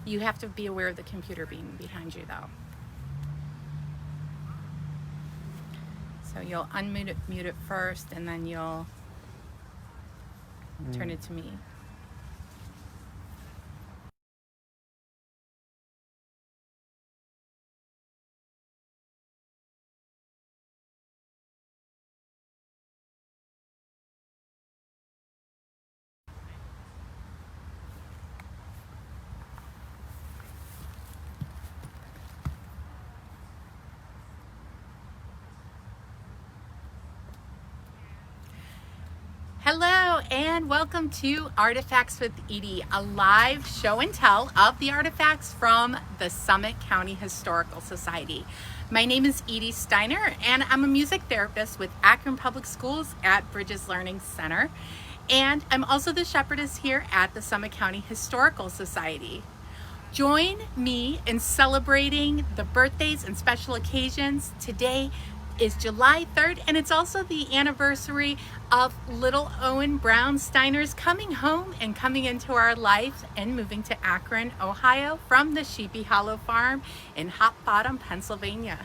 You have to be aware of the computer being behind you though. So you'll mute it first, and then you'll turn it to me. Hello and welcome to Artifacts with Edie, a live show and tell of the artifacts from the Summit County Historical Society. My name is Edie Steiner and I'm a music therapist with Akron Public Schools at Bridges Learning Center. And I'm also the shepherdess here at the Summit County Historical Society. Join me in celebrating the birthdays and special occasions. Today is July 3rd, and it's also the anniversary of little Owen Brown Steiner's coming home and coming into our life and moving to Akron, Ohio from the Sheepy Hollow Farm in Hot Bottom, Pennsylvania.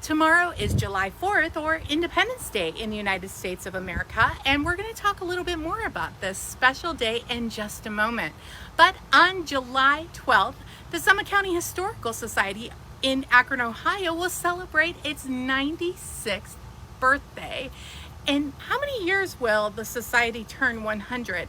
Tomorrow is July 4th, or Independence Day in the United States of America, and we're going to talk a little bit more about this special day in just a moment. But on July 12th, the Summit County Historical Society in Akron, Ohio will celebrate its 96th birthday. And how many years will the society turn 100?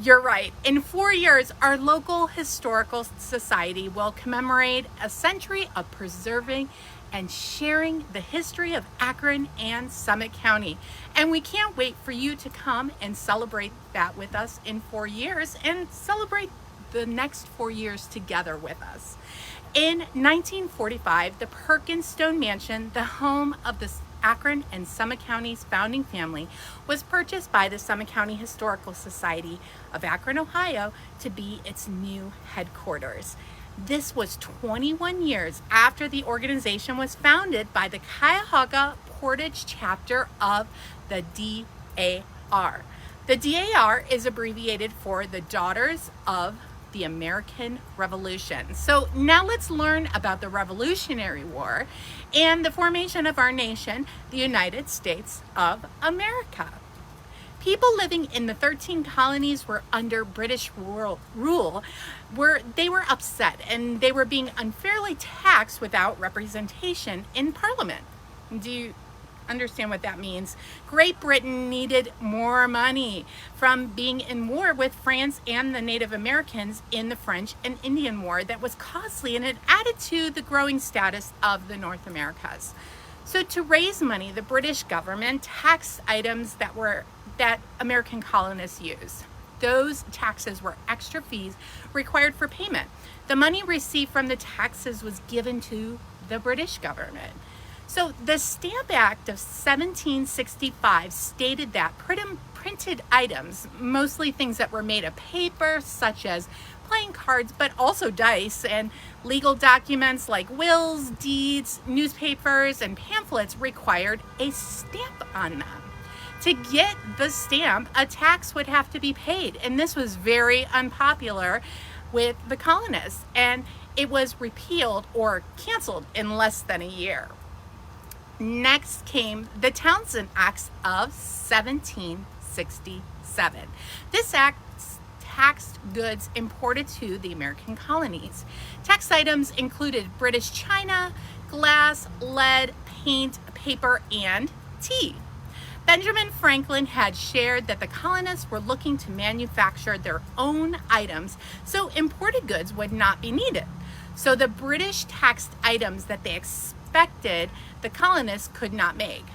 You're right. In 4 years, our local historical society will commemorate a century of preserving and sharing the history of Akron and Summit County. And we can't wait for you to come and celebrate that with us in 4 years and celebrate the next 4 years together with us. In 1945, the Perkins Stone Mansion, the home of the Akron and Summit County's founding family, was purchased by the Summit County Historical Society of Akron, Ohio, to be its new headquarters. This was 21 years after the organization was founded by the Cuyahoga Portage chapter of the DAR. The DAR is abbreviated for the Daughters of the American Revolution. So now let's learn about the Revolutionary War and the formation of our nation, the United States of America. People living in the 13 colonies were under British rule. They were upset and they were being unfairly taxed without representation in Parliament. Do you understand what that means? Great Britain needed more money from being in war with France and the Native Americans in the French and Indian War that was costly, and it added to the growing status of the North Americas. So to raise money, the British government taxed items that American colonists used. Those taxes were extra fees required for payment. The money received from the taxes was given to the British government. So the Stamp Act of 1765 stated that printed items, mostly things that were made of paper, such as playing cards, but also dice, and legal documents like wills, deeds, newspapers, and pamphlets required a stamp on them. To get the stamp, a tax would have to be paid, and this was very unpopular with the colonists, and it was repealed or canceled in less than a year. Next came the Townshend Acts of 1767. This act taxed goods imported to the American colonies. Tax items included British china, glass, lead, paint, paper, and tea. Benjamin Franklin had shared that the colonists were looking to manufacture their own items, so imported goods would not be needed. So the British taxed items that they expected the colonists could not make.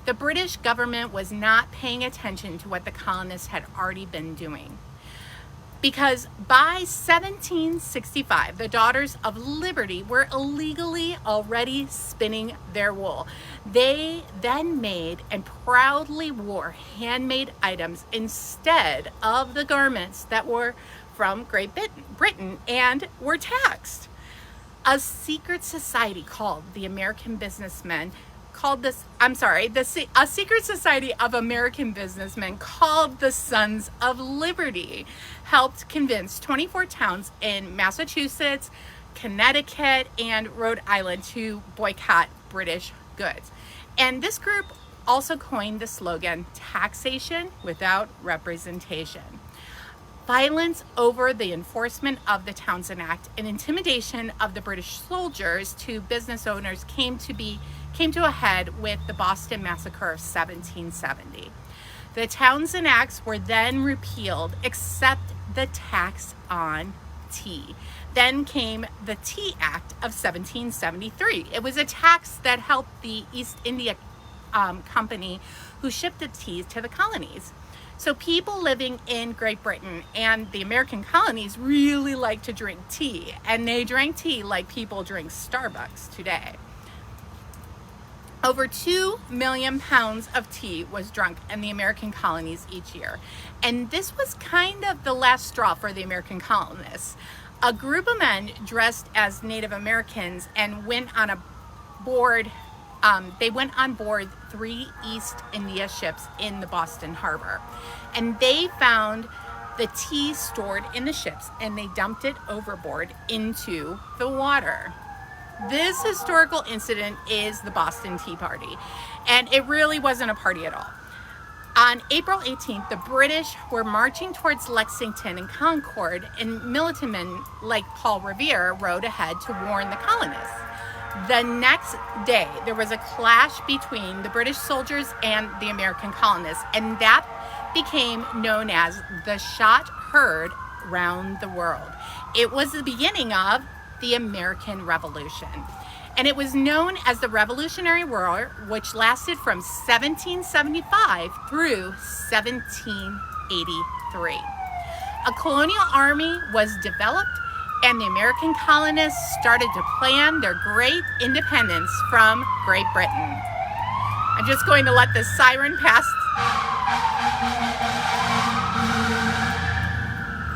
The British government was not paying attention to what the colonists had already been doing. Because by 1765, the Daughters of Liberty were illegally already spinning their wool. They then made and proudly wore handmade items instead of the garments that were from Great Britain and were taxed. A secret society called the American Businessmen called this, I'm sorry, a secret society of American businessmen called the Sons of Liberty helped convince 24 towns in Massachusetts, Connecticut, and Rhode Island to boycott British goods. And this group also coined the slogan, taxation without representation. Violence over the enforcement of the Townshend Act and intimidation of the British soldiers to business owners came to a head with the Boston Massacre of 1770. The Townshend Acts were then repealed except the tax on tea. Then came the Tea Act of 1773. It was a tax that helped the East India Company who shipped the tea to the colonies. So people living in Great Britain and the American colonies really liked to drink tea, and they drank tea like people drink Starbucks today. Over 2 million pounds of tea was drunk in the American colonies each year. And this was kind of the last straw for the American colonists. A group of men dressed as Native Americans and went on board 3 East India ships in the Boston Harbor. And they found the tea stored in the ships, and they dumped it overboard into the water. This historical incident is the Boston Tea Party, and it really wasn't a party at all. On April 18th, the British were marching towards Lexington and Concord, and militant men like Paul Revere rode ahead to warn the colonists. The next day, there was a clash between the British soldiers and the American colonists, and that became known as the shot heard round the world. It was the beginning of the American Revolution, and it was known as the Revolutionary War, which lasted from 1775 through 1783. A colonial army was developed, and the American colonists started to plan their great independence from Great Britain. I'm just going to let the siren pass.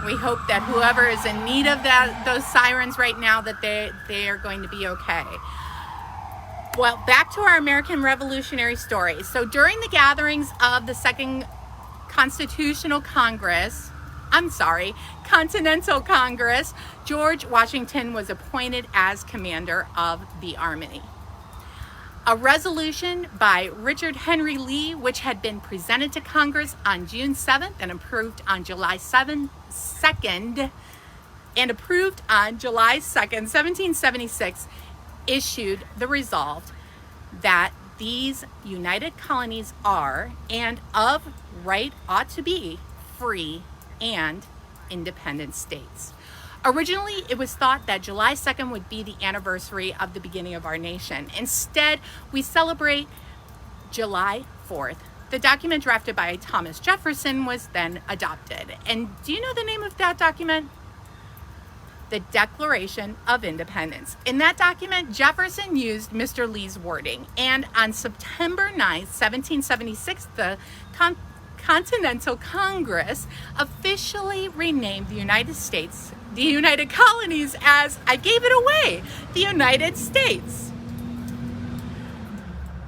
We hope that whoever is in need of those sirens right now, that they are going to be okay. Well, back to our American Revolutionary story. So during the gatherings of the Second Continental Congress, George Washington was appointed as commander of the army. A resolution by Richard Henry Lee, which had been presented to Congress on June 7th and approved on July 2nd, 1776, issued the resolve that these united colonies are, and of right ought to be, free and independent states. Originally, it was thought that July 2nd would be the anniversary of the beginning of our nation. Instead, we celebrate July 4th. The document drafted by Thomas Jefferson was then adopted. And do you know the name of that document? The Declaration of Independence. In that document, Jefferson used Mr. Lee's wording. And on September 9th, 1776, the Continental Congress officially renamed the United States, the United Colonies, as, I gave it away, the United States.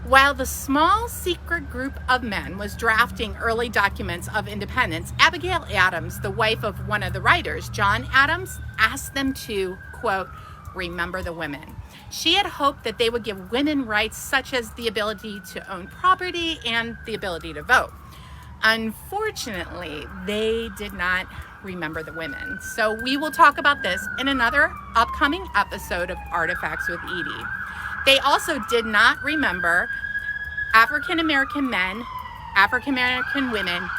While the small secret group of men was drafting early documents of independence, Abigail Adams, the wife of one of the writers, John Adams, asked them to, quote, remember the women. She had hoped that they would give women rights such as the ability to own property and the ability to vote. Unfortunately, they did not remember the women. So we will talk about this in another upcoming episode of Artifacts with Edie. They also did not remember African American men, African American women,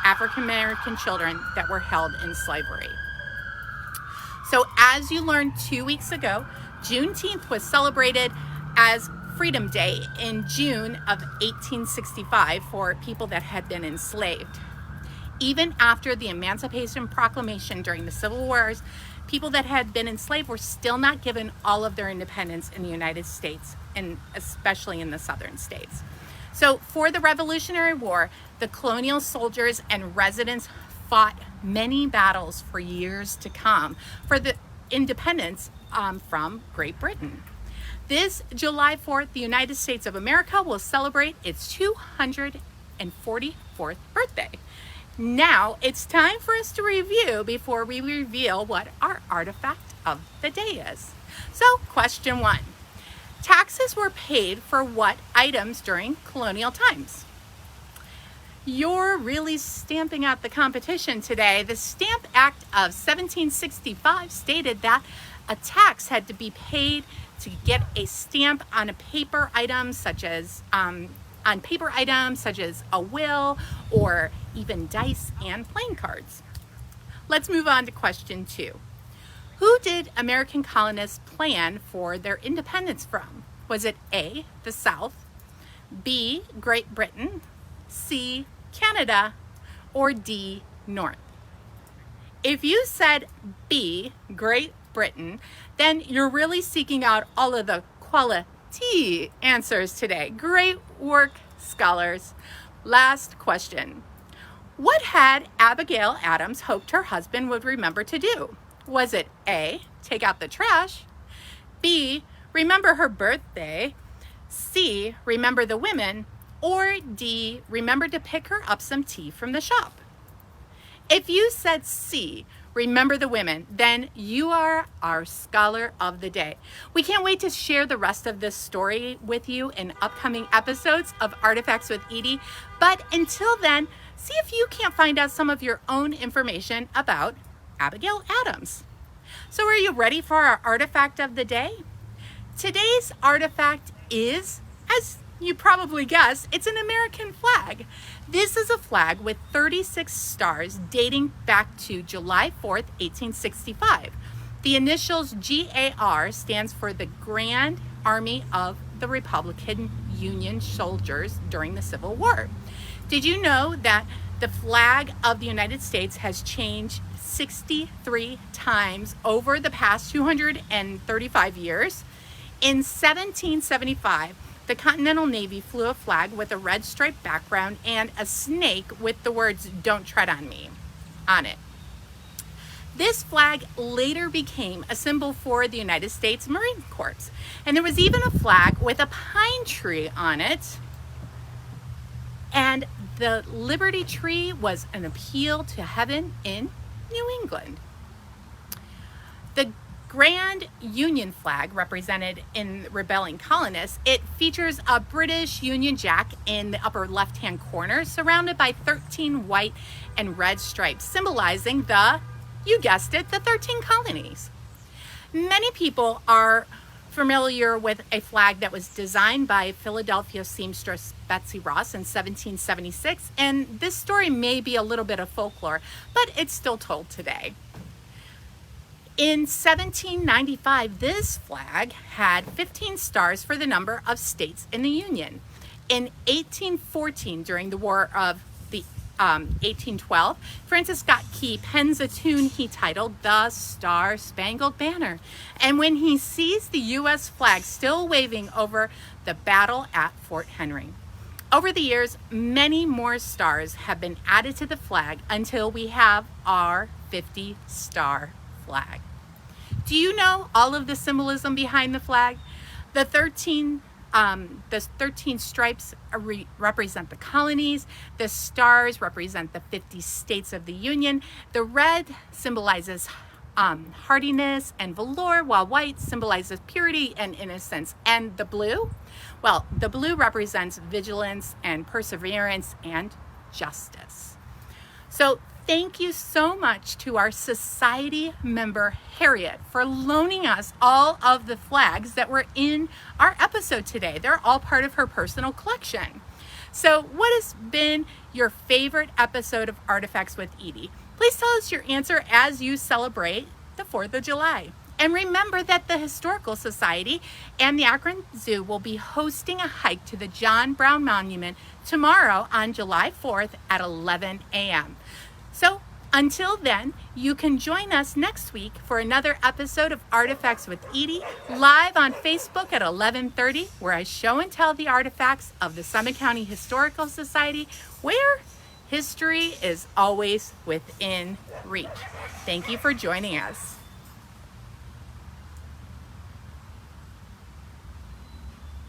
African American children that were held in slavery. So as you learned 2 weeks ago, Juneteenth was celebrated as Freedom Day in June of 1865 for people that had been enslaved. Even after the Emancipation Proclamation during the Civil Wars, people that had been enslaved were still not given all of their independence in the United States, and especially in the southern states. So for the Revolutionary War, the colonial soldiers and residents fought many battles for years to come for the independence from Great Britain. This July 4th, the United States of America will celebrate its 244th birthday. Now it's time for us to review before we reveal what our artifact of the day is. So, question 1. Taxes were paid for what items during colonial times? You're really stamping out the competition today. The Stamp Act of 1765 stated that a tax had to be paid to get a stamp on a paper item such as a will or even dice and playing cards. Let's move on to question 2. Who did American colonists plan for their independence from? Was it A, the South, B, Great Britain, C, Canada, or D, North? If you said B, Great Britain, then you're really seeking out all of the quality answers today. Great work, scholars. Last question. What had Abigail Adams hoped her husband would remember to do? Was it A, take out the trash, B, remember her birthday, C, remember the women, or D, remember to pick her up some tea from the shop? If you said C, remember the women, then you are our scholar of the day. We can't wait to share the rest of this story with you in upcoming episodes of Artifacts with Edie. But until then, see if you can't find out some of your own information about Abigail Adams. So are you ready for our artifact of the day? Today's artifact is, as you probably guessed, it's an American flag. This is a flag with 36 stars dating back to July 4th, 1865. The initials GAR stands for the Grand Army of the Republican Union Soldiers during the Civil War. Did you know that the flag of the United States has changed 63 times over the past 235 years? In 1775, the Continental Navy flew a flag with a red striped background and a snake with the words "Don't tread on me" on it. This flag later became a symbol for the United States Marine Corps. And there was even a flag with a pine tree on it. And the Liberty Tree was an appeal to heaven in New England. The Grand Union flag represented in rebelling colonists. It features a British Union Jack in the upper left-hand corner, surrounded by 13 white and red stripes, symbolizing you guessed it, the 13 colonies. Many people are familiar with a flag that was designed by Philadelphia seamstress Betsy Ross in 1776, and this story may be a little bit of folklore, but it's still told today. In 1795, this flag had 15 stars for the number of states in the Union. In 1814, during the War of the 1812, Francis Scott Key pens a tune he titled "The Star-Spangled Banner." And when he sees the U.S. flag still waving over the battle at Fort Henry. Over the years, many more stars have been added to the flag until we have our 50-star flag. Do you know all of the symbolism behind the flag? The 13 stripes represent the colonies. The stars represent the 50 states of the Union. The red symbolizes hardiness and valor, while white symbolizes purity and innocence. And the blue? Well, the blue represents vigilance and perseverance and justice. So thank you so much to our society member, Harriet, for loaning us all of the flags that were in our episode today. They're all part of her personal collection. So what has been your favorite episode of Artifacts with Edie? Please tell us your answer as you celebrate the 4th of July. And remember that the Historical Society and the Akron Zoo will be hosting a hike to the John Brown Monument tomorrow on July 4th at 11 a.m. So until then, you can join us next week for another episode of Artifacts with Edie, live on Facebook at 11:30, where I show and tell the artifacts of the Summit County Historical Society, where history is always within reach. Thank you for joining us.